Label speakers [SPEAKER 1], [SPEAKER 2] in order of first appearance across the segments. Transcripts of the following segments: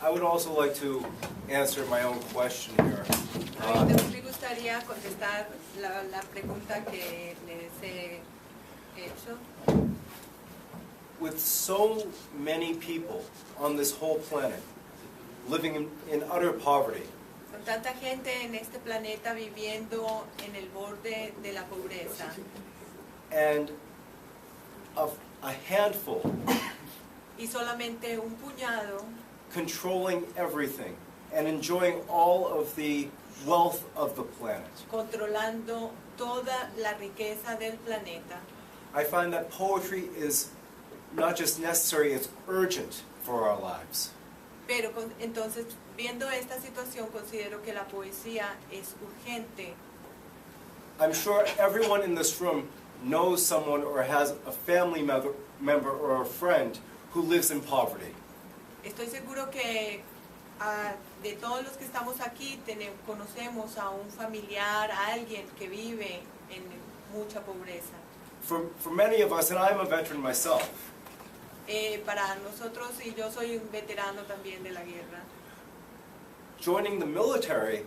[SPEAKER 1] I would also like to answer my own question here.
[SPEAKER 2] A mí me gustaría contestar la pregunta que les he hecho.
[SPEAKER 1] With so many people on this whole planet living in utter poverty,
[SPEAKER 2] Con tanta gente en este planeta viviendo en el borde de la pobreza
[SPEAKER 1] and a handful
[SPEAKER 2] y solamente un puñado
[SPEAKER 1] controlling everything and enjoying all of the wealth of the planet,
[SPEAKER 2] controlando toda la riqueza del planeta,
[SPEAKER 1] I find that poetry is not just necessary, it's urgent for our lives.
[SPEAKER 2] pero entonces viendo esta situación considero que la poesía es urgente.
[SPEAKER 1] I'm sure everyone in this room knows someone or has a family member or a friend who lives in poverty.
[SPEAKER 2] Estoy seguro que de todos los que estamos aquí conocemos a un familiar, a alguien que vive en mucha pobreza.
[SPEAKER 1] For many of us, and I'm a veteran myself,
[SPEAKER 2] Para nosotros, y yo soy un veterano también de la guerra,
[SPEAKER 1] joining the military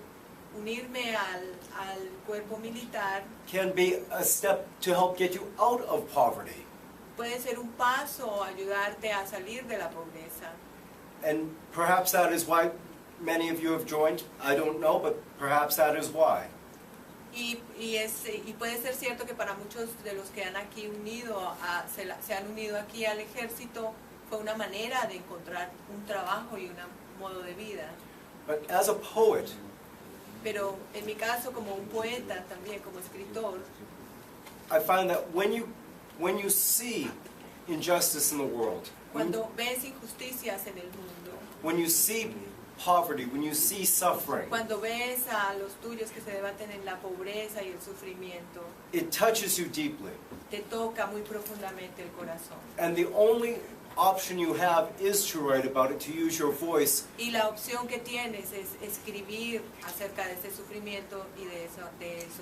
[SPEAKER 2] unirme al cuerpo militar
[SPEAKER 1] can be a step to help get you out of poverty.
[SPEAKER 2] puede ser un paso, ayudarte a salir de la pobreza.
[SPEAKER 1] And perhaps that is why many of you have joined. I don't know, but perhaps that is why.
[SPEAKER 2] Y puede ser cierto que para muchos de los que han aquí se han unido aquí al ejército fue una manera de encontrar un trabajo y un modo de vida.
[SPEAKER 1] But as a poet,
[SPEAKER 2] Pero en mi caso como un poeta también, como escritor,
[SPEAKER 1] I find that when you see injustice in the world,
[SPEAKER 2] cuando ves injusticias en el mundo,
[SPEAKER 1] when you see poverty, when you see suffering,
[SPEAKER 2] cuando ves a los tuyos que se debaten en la pobreza y el sufrimiento,
[SPEAKER 1] it touches you deeply.
[SPEAKER 2] te toca muy profundamente el corazón.
[SPEAKER 1] And the only option you have is to write about it, to use your voice,
[SPEAKER 2] Y la opción que tienes es escribir acerca de ese sufrimiento y de eso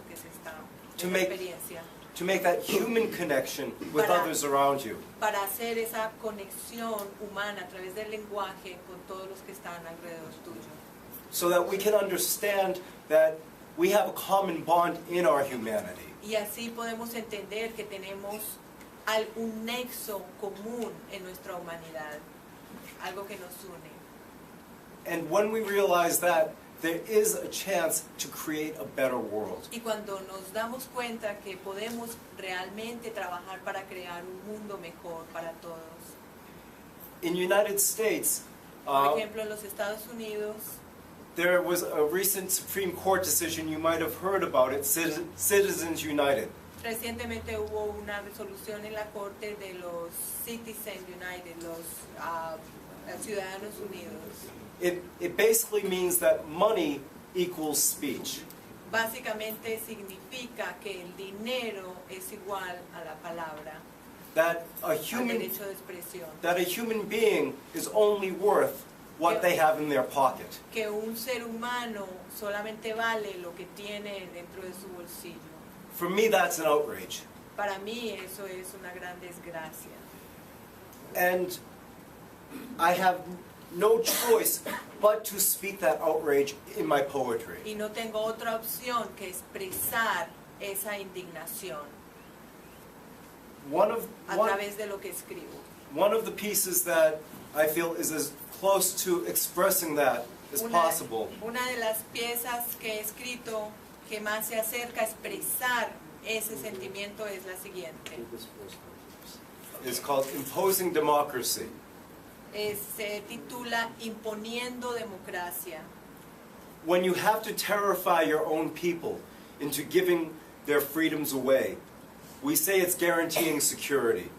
[SPEAKER 2] que se está,
[SPEAKER 1] To
[SPEAKER 2] de esa
[SPEAKER 1] make-
[SPEAKER 2] experiencia,
[SPEAKER 1] to make that human connection with
[SPEAKER 2] Para-
[SPEAKER 1] others around you.
[SPEAKER 2] para hacer esa conexión humana a través del lenguaje con todos los que están alrededor tuyo.
[SPEAKER 1] So that we can understand that we have a common bond in our humanity.
[SPEAKER 2] Y así podemos entender que tenemos un nexo común en nuestra humanidad, algo que nos une.
[SPEAKER 1] And when we realize that, there is a chance to create a better world.
[SPEAKER 2] Y cuando nos damos cuenta que podemos realmente trabajar para crear un mundo mejor para todos.
[SPEAKER 1] In the United States,
[SPEAKER 2] Por ejemplo, en los Estados Unidos,
[SPEAKER 1] there was a recent Supreme Court decision, you might have heard about it, Citizens United.
[SPEAKER 2] recientemente hubo una resolución en la Corte de los Citizens United, los Ciudadanos Unidos.
[SPEAKER 1] It basically means that money equals speech.
[SPEAKER 2] Básicamente significa que el dinero es igual a la palabra,
[SPEAKER 1] That a
[SPEAKER 2] al
[SPEAKER 1] human
[SPEAKER 2] derecho de expresión.
[SPEAKER 1] being is only worth what they have in their pocket.
[SPEAKER 2] Que un ser humano solamente vale lo que tiene dentro de su bolsillo.
[SPEAKER 1] For me, that's an outrage.
[SPEAKER 2] Para mí eso es una gran desgracia.
[SPEAKER 1] And I have no choice but to speak that outrage in my poetry.
[SPEAKER 2] Y no tengo otra opción que expresar esa indignación
[SPEAKER 1] One of
[SPEAKER 2] a
[SPEAKER 1] one,
[SPEAKER 2] través de lo que escribo.
[SPEAKER 1] one of the pieces that I feel is as close to expressing that as possible
[SPEAKER 2] Una de las piezas que he escrito que más se acerca a expresar ese sentimiento es la siguiente.
[SPEAKER 1] is called Imposing Democracy.
[SPEAKER 2] Se titula Imponiendo Democracia.
[SPEAKER 1] When you have to terrify your own people into giving their freedoms away, we say it's guaranteeing security.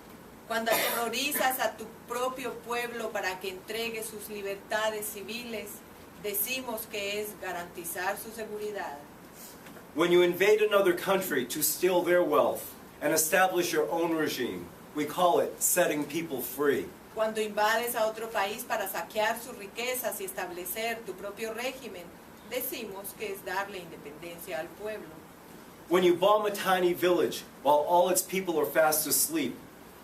[SPEAKER 2] Cuando aterrorizas a tu propio pueblo para que entregue sus libertades civiles, decimos que es garantizar su seguridad.
[SPEAKER 1] When you invade another country to steal their wealth and establish your own regime, we call it setting people free.
[SPEAKER 2] Cuando invades a otro país para saquear sus riquezas y establecer tu propio régimen, decimos que es darle independencia al pueblo.
[SPEAKER 1] When you bomb a tiny village while all its people are fast asleep,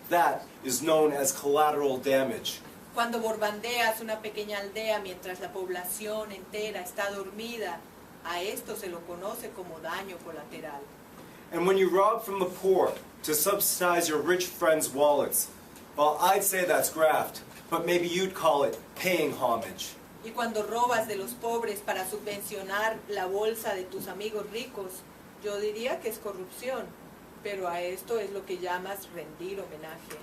[SPEAKER 1] That is known as collateral damage.
[SPEAKER 2] Cuando borbandeas una pequeña aldea mientras la población entera está dormida, a esto se lo conoce como daño colateral.
[SPEAKER 1] And when you rob from the poor to subsidize your rich friends' wallets, well, I'd say that's graft, but maybe you'd call it paying homage.
[SPEAKER 2] Y cuando robas de los pobres para subvencionar la bolsa de tus amigos ricos, yo diría que es corrupción, pero a esto es lo que llamas rendir homenaje.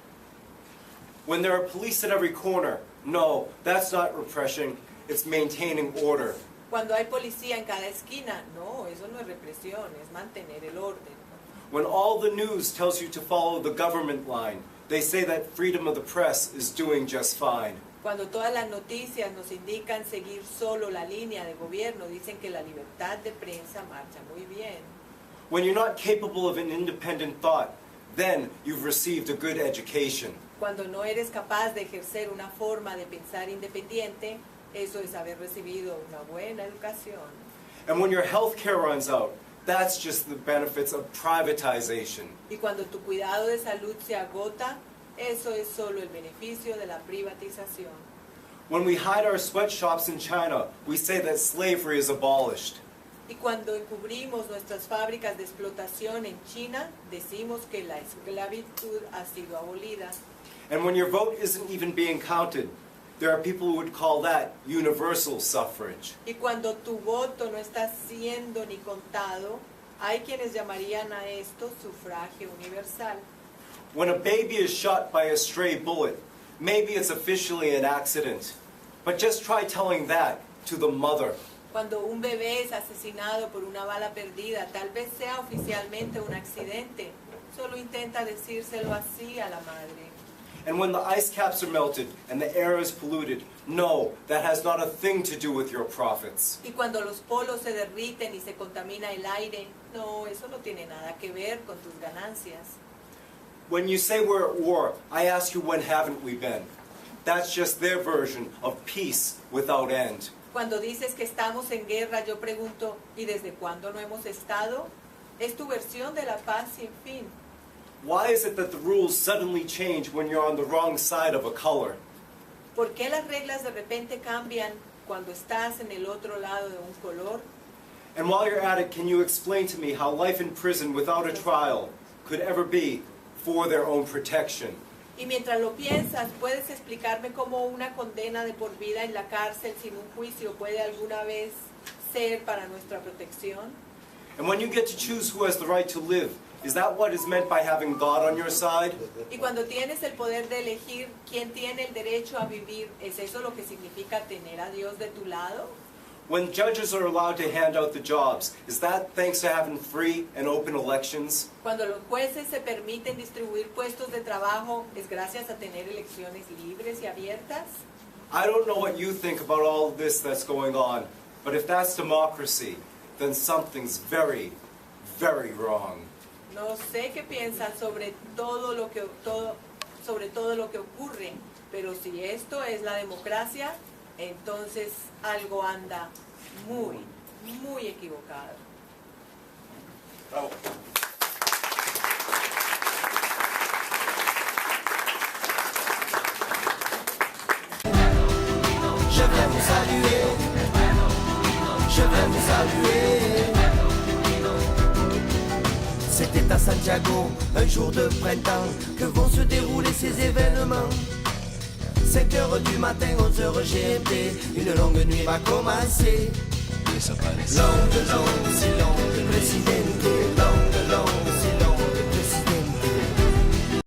[SPEAKER 1] When there are police at every corner, no, that's not repression, it's maintaining order.
[SPEAKER 2] Cuando hay policía en cada esquina, no, eso no es represión, es mantener el orden.
[SPEAKER 1] When all the news tells you to follow the government line, they say that freedom of the press is doing just fine.
[SPEAKER 2] Cuando todas las noticias nos indican seguir solo la línea de gobierno, dicen que la libertad de prensa marcha muy bien.
[SPEAKER 1] When you're not capable of an independent thought, then you've received a good education.
[SPEAKER 2] Cuando no eres capaz de ejercer una forma de pensar independiente, eso es haber recibido una buena educación.
[SPEAKER 1] And when your health care runs out, that's just the benefits of privatization.
[SPEAKER 2] Y cuando tu cuidado de salud se agota, eso es solo el beneficio de la privatización.
[SPEAKER 1] When we hide our sweatshops in China, we say that slavery is abolished.
[SPEAKER 2] Y cuando encubrimos nuestras fábricas de explotación en China, decimos que la esclavitud ha sido abolida.
[SPEAKER 1] And when your vote isn't even being counted, there are people who would call that universal suffrage.
[SPEAKER 2] Y cuando tu voto no está siendo ni contado, hay quienes llamarían a esto sufragio universal.
[SPEAKER 1] When a baby is shot by a stray bullet, maybe it's officially an accident. But just try telling that to the mother.
[SPEAKER 2] Cuando un bebé es asesinado por una bala perdida, tal vez sea oficialmente un accidente. Solo intenta decírselo así a la madre.
[SPEAKER 1] And when the ice caps are melted and the air is polluted, no, that has not a thing to do with your profits.
[SPEAKER 2] Y cuando los polos se derriten y se contamina el aire, no, eso no tiene nada que ver con tus ganancias.
[SPEAKER 1] When you say we're at war, I ask you, when haven't we been? That's just their version of peace without end.
[SPEAKER 2] Cuando dices que estamos en guerra, yo pregunto, ¿y desde cuándo no hemos estado? Es tu versión de la paz sin fin.
[SPEAKER 1] Why is it that the rules suddenly change when you're on the wrong side of a color?
[SPEAKER 2] ¿Por qué las reglas de repente cambian cuando estás en el otro lado de un color?
[SPEAKER 1] And while you're at it, can you explain to me how life in prison without a trial could ever be for their own protection?
[SPEAKER 2] Y mientras lo piensas, ¿puedes explicarme cómo una condena de por vida en la cárcel sin un juicio puede alguna vez ser para nuestra protección?
[SPEAKER 1] And when you get to choose who has the right to live, is that what is meant by having God on your side?
[SPEAKER 2] Y cuando tienes el poder de elegir quién tiene el derecho a vivir, ¿es eso lo que significa tener a Dios de tu lado?
[SPEAKER 1] When judges are allowed to hand out the jobs, is that thanks to having free and open elections?
[SPEAKER 2] Cuando los jueces se permiten distribuir puestos de trabajo, ¿es gracias a tener elecciones libres y abiertas?
[SPEAKER 1] I don't know what you think about all of this that's going on, but if that's democracy, then something's very, very wrong.
[SPEAKER 2] No sé qué piensan sobre todo lo que ocurre, pero si esto es la democracia, entonces algo anda muy, muy equivocado.
[SPEAKER 1] Bravo.
[SPEAKER 3] Je viens vous saluer, je viens vous saluer. C'était à Santiago, un jour de printemps, que vont se dérouler ces événements. 5 heures du matin, 11 heures GMT, une longue nuit va commencer. Longue, longue, si longue, presidente.